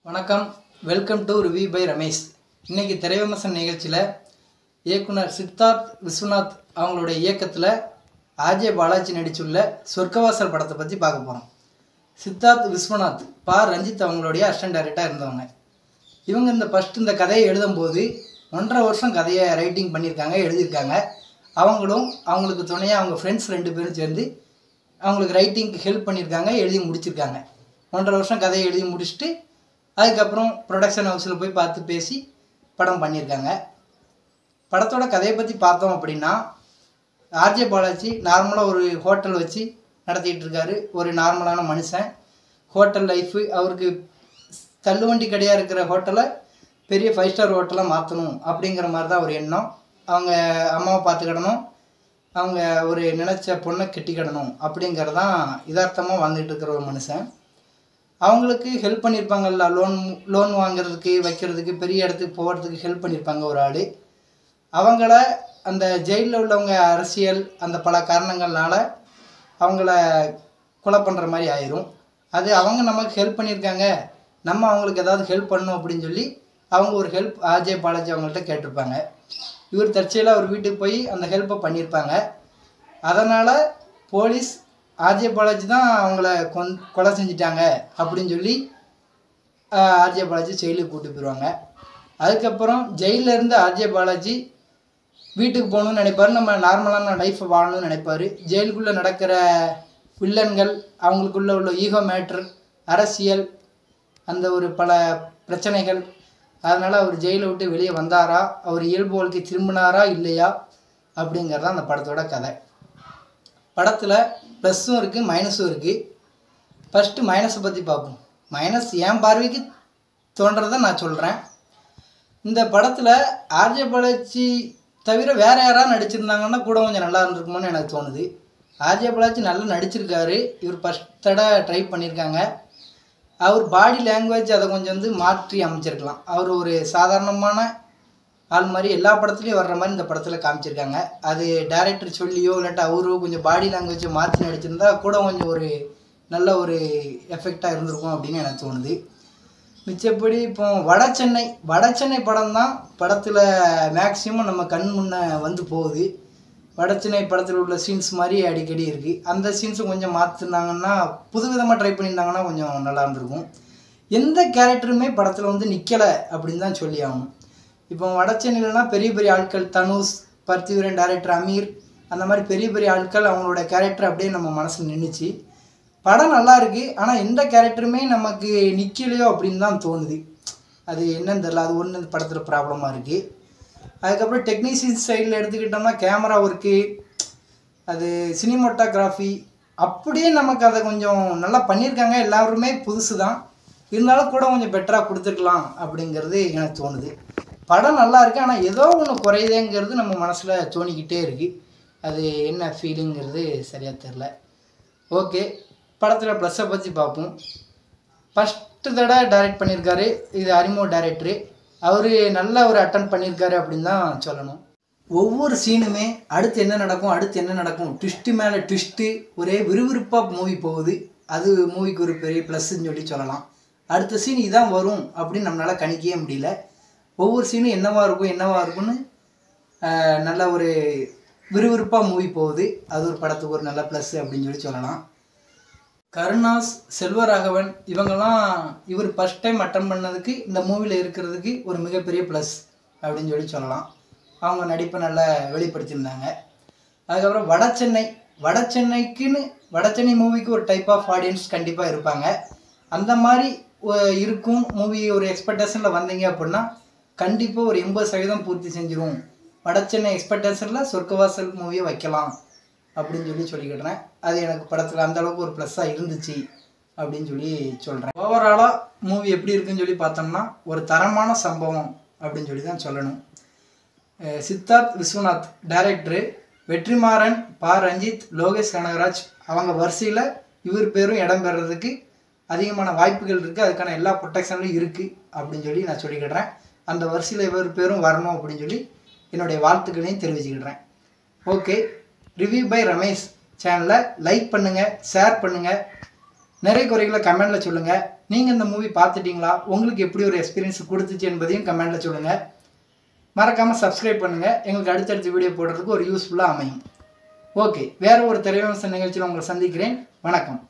வணக்கம், welcome to review by Ramesh. இன்றைக்கி திரைவிமர்சன நிகழ்ச்சியில் இயக்குனர் சித்தார்த் விஸ்வநாத் அவங்களுடைய இயக்கத்தில் ஆர்ஜே பாலாஜி நடித்துள்ள சொர்க்கவாசல் படத்தை பற்றி பார்க்க போகிறோம். சித்தார்த் விஸ்வநாத் ரஞ்சித் அவங்களுடைய அசிஸ்டன்ட் டைரக்டராக இருந்தவங்க. இவங்க இந்த கதையை எழுதும்போது 1.5 வருஷம் கதையை ரைட்டிங் பண்ணியிருக்காங்க, எழுதியிருக்காங்க. அவங்களுக்கு துணையாக அவங்க ஃப்ரெண்ட்ஸ் 2 பேரும் சேர்ந்து அவங்களுக்கு ரைட்டிங்க்கு ஹெல்ப் பண்ணியிருக்காங்க, எழுதி முடிச்சிருக்காங்க. 1.5 வருஷம் கதையை எழுதி முடிச்சுட்டு அதுக்கப்புறம் ப்ரொடக்ஷன் ஹவுஸில் போய் பார்த்து பேசி படம் பண்ணியிருக்காங்க. படத்தோட கதையை பற்றி பார்த்தோம் அப்படின்னா, ஆர்ஜே பாலாஜி நார்மலாக ஒரு ஹோட்டல் வச்சு நடத்திட்டு இருக்காரு. ஒரு நார்மலான மனுஷன், ஹோட்டல் லைஃபு. அவருக்கு தள்ளுவண்டி கடையாக இருக்கிற ஹோட்டலை பெரிய 5 ஸ்டார் ஹோட்டலாக மாற்றணும் அப்படிங்கிற மாதிரி தான் ஒரு எண்ணம். அவங்க அம்மாவை பார்த்துக்கிடணும், அவங்க ஒரு நினச்ச பொண்ணை கட்டிக்கிடணும் அப்படிங்கிறதான் யதார்த்தமாக வாழ்ந்துட்டு இருக்கிற ஒரு மனுஷன். அவங்களுக்கு ஹெல்ப் பண்ணியிருப்பாங்கல்ல, லோன் வாங்குறதுக்கு, வைக்கிறதுக்கு, பெரிய இடத்துக்கு போகிறதுக்கு ஹெல்ப் பண்ணியிருப்பாங்க ஒரு ஆள். அவங்கள அந்த ஜெயிலில் உள்ளவங்க அரசியல் அந்த பல காரணங்கள்னால அவங்கள கொலை பண்ணுற மாதிரி ஆயிரும். அது அவங்க நமக்கு ஹெல்ப் பண்ணியிருக்காங்க, நம்ம அவங்களுக்கு ஏதாவது ஹெல்ப் பண்ணணும் அப்படின்னு சொல்லி அவங்க ஒரு ஹெல்ப் ஆர்ஜே பாலாஜி அவங்கள்ட்ட கேட்டிருப்பாங்க. இவர் தற்செயலாக அவர் வீட்டுக்கு போய் அந்த ஹெல்ப்பை பண்ணியிருப்பாங்க. அதனால் போலீஸ் ஆர்ஜே பாலாஜி தான் அவங்கள கொலை செஞ்சிட்டாங்க அப்படின்னு சொல்லி ஆர்ஜே பாலாஜி ஜெயிலுக்கு கூப்பிட்டு போயிடுவாங்க. அதுக்கப்புறம் ஜெயிலில் இருந்து ஆர்ஜே பாலாஜி வீட்டுக்கு போகணுன்னு நினைப்பார், நம்ம நார்மலான லைஃப்பை வாழணும்னு நினைப்பார். ஜெயிலுக்குள்ளே நடக்கிற வில்லன்கள், அவங்களுக்குள்ளே உள்ள ஈகோ மேட்ரு, அரசியல், அந்த ஒரு பல பிரச்சனைகள், அதனால் அவர் ஜெயிலை விட்டு வெளியே வந்தாரா, அவர் இயல்பு வாழ்க்கை திரும்பினாரா இல்லையா அப்படிங்கிறதான் அந்த படத்தோட கதை. படத்தில் ப்ளஸ்ஸும் இருக்குது, மைனஸும் இருக்குது. ஃபஸ்ட்டு மைனஸை பற்றி பார்ப்போம். மைனஸ் என் பார்வைக்கு தோன்றதை நான் சொல்கிறேன். இந்த படத்தில் ஆர்ஜே பாலாஜி தவிர வேறு யாராவது நடிச்சிருந்தாங்கன்னா கூட கொஞ்சம் நல்லா இருந்திருக்குமோன்னு எனக்கு தோணுது. ஆர்ஜே பாலாஜி நல்லா நடிச்சிருக்காரு. இவர் ஃபஸ்ட் தடவை ட்ரை பண்ணியிருக்காங்க. அவர் பாடி லாங்குவேஜ் அதை கொஞ்சம் மாற்றி அமைச்சிருக்கலாம். அவர் ஒரு சாதாரணமான ஆள் மாதிரி எல்லா படத்துலையும் வர்ற மாதிரி இந்த படத்தில் காமிச்சிருக்காங்க. அது டைரக்டர் சொல்லியோ இல்லாட்டா அவரோ கொஞ்சம் பாடி லாங்குவேஜை மாற்றி நடிச்சிருந்தா கூட கொஞ்சம் ஒரு நல்ல ஒரு எஃபெக்டாக இருந்திருக்கும் அப்படின்னு எனக்கு தோணுது. மிச்சப்படி இப்போ வடசென்னை படம் தான் படத்தில் மேக்ஸிமம் நம்ம கண் முன்னே வந்து போகுது. வடசென்னை படத்தில் உள்ள சீன்ஸ் மாதிரி அடிக்கடி இருக்குது. அந்த சீன்ஸை கொஞ்சம் மாற்றினாங்கன்னா, புதுவிதமாக ட்ரை பண்ணியிருந்தாங்கன்னா கொஞ்சம் நல்லா இருந்திருக்கும். எந்த கேரக்டருமே படத்தில் நிற்கலை அப்படின்னு தான் சொல்லி ஆகணும். இப்போ வடசென்னையிலலாம் பெரிய பெரிய ஆட்கள், தனுஷ், பர்த்திவீரன், டைரக்டர் அமீர், அந்த மாதிரி பெரிய பெரிய ஆட்கள் அவங்களோட கேரக்டர் அப்படியே நம்ம மனசில் நின்றுச்சு. படம் நல்லா இருக்குது, ஆனால் எந்த கேரக்டருமே நமக்கு நிற்கலையோ அப்படின்னு தான் தோணுது. அது என்னன்னு தெரியல, அது ஒன்று இந்த படத்தில் ப்ராப்ளமாக இருக்குது. அதுக்கப்புறம் டெக்னீஷியன் சைடில் எடுத்துக்கிட்டோம்னா கேமரா ஒர்க்கு, அது சினிமோட்டோகிராஃபி, அப்படியே நமக்கு அதை கொஞ்சம் நல்லா பண்ணியிருக்காங்க. எல்லாருமே புதுசு தான், இருந்தாலும் கூட கொஞ்சம் பெட்டராக கொடுத்துருக்கலாம் அப்படிங்கிறது எனக்கு தோணுது. படம் நல்லா இருக்குது, ஆனால் ஏதோ ஒன்று குறையுதேங்கிறது நம்ம மனசில் தோணிக்கிட்டே இருக்குது. அது என்ன ஃபீலிங்கிறது சரியாக தெரில. ஓகே, படத்தில் ப்ளஸ்ஸை பற்றி பார்ப்போம். ஃபஸ்ட்டு தடவை டைரக்ட் பண்ணியிருக்காரு, இது அறிமுக டைரக்டரு. அவர் நல்ல ஒரு அட்டன் பண்ணியிருக்காரு அப்படின்னு தான் சொல்லணும். ஒவ்வொரு சீனுமே அடுத்து என்ன நடக்கும் ட்விஸ்ட்டு மேலே ட்விஸ்ட்டு, ஒரே விறுவிறுப்பாக மூவி போகுது. அது மூவிக்கு ஒரு பெரிய ப்ளஸ்ன்னு சொல்லலாம். அடுத்த சீன் இதான் வரும் அப்படின்னு நம்மளால் கணிக்கவே முடியல. ஒவ்வொரு சீனும் என்னவா இருக்கும்னு நல்ல ஒரு விறுவிறுப்பாக மூவி போகுது. அது ஒரு படத்துக்கு ஒரு நல்ல ப்ளஸ் அப்படின்னு சொல்லலாம். கருணாஸ், செல்வராகவன் இவங்கெல்லாம் இவர் ஃபஸ்ட் டைம் அட்டன் பண்ணதுக்கு இந்த மூவியில் இருக்கிறதுக்கு ஒரு மிகப்பெரிய ப்ளஸ் அப்படின்னு சொல்லலாம். அவங்க நடிப்பை நல்லா வெளிப்படுத்தியிருந்தாங்க. அதுக்கப்புறம் வடசென்னை மூவிக்கு ஒரு டைப் ஆஃப் ஆடியன்ஸ் கண்டிப்பாக இருப்பாங்க. அந்த மாதிரி இருக்கும் மூவி ஒரு எக்ஸ்பெக்டேஷனில் வந்தீங்க அப்படின்னா கண்டிப்பாக ஒரு 80% பூர்த்தி செஞ்சிடும். வடசென்னை எக்ஸ்பெக்டேஷனில் சொர்க்கவாசல் மூவியை வைக்கலாம் அப்படின்னு சொல்லிக்கிட்டேன். அது எனக்கு படத்தில் அந்தளவுக்கு ஒரு ப்ளஸ்ஸாக இருந்துச்சு அப்படின்னு சொல்கிறேன். ஓவராலாக மூவி எப்படி இருக்குன்னு பார்த்தோம்னா ஒரு தரமான சம்பவம் அப்படின்னு தான் சொல்லணும். சித்தார்த் விஸ்வநாத் டைரக்டரு, வெற்றிமாறன், ரஞ்சித், லோகேஷ் கனகராஜ் அவங்க வரிசையில் இவர் பேரும் இடம் பெறதுக்கு அதிகமான வாய்ப்புகள் இருக்குது. அதுக்கான எல்லா ப்ரொடெக்ஷன்லையும் இருக்குது அப்படின்னு நான் சொல்லிக்கிடுறேன். அந்த வரிசையில் இவர் பேரும் வரணும் அப்படின்னு என்னுடைய வாழ்த்துக்களையும் தெரிவிச்சுக்கிடுறேன். ஓகே, ரிவ்யூ பை ரமேஷ் சேனலை லைக் பண்ணுங்கள், ஷேர் பண்ணுங்கள், நிறைய குறைகளை கமெண்டில் சொல்லுங்கள். நீங்கள் இந்த மூவி பார்த்துட்டிங்களா, உங்களுக்கு எப்படி ஒரு எக்ஸ்பீரியன்ஸ் கொடுத்துச்சு என்பதையும் கமெண்ட்டில் சொல்லுங்கள். மறக்காமல் சப்ஸ்கிரைப் பண்ணுங்கள், எங்களுக்கு அடுத்தடுத்த வீடியோ போடுறதுக்கு ஒரு யூஸ்ஃபுல்லாக அமையும். ஓகே, வேறு ஒரு திரைவிமர்சன நிகழ்ச்சியில் உங்களை சந்திக்கிறேன். வணக்கம்.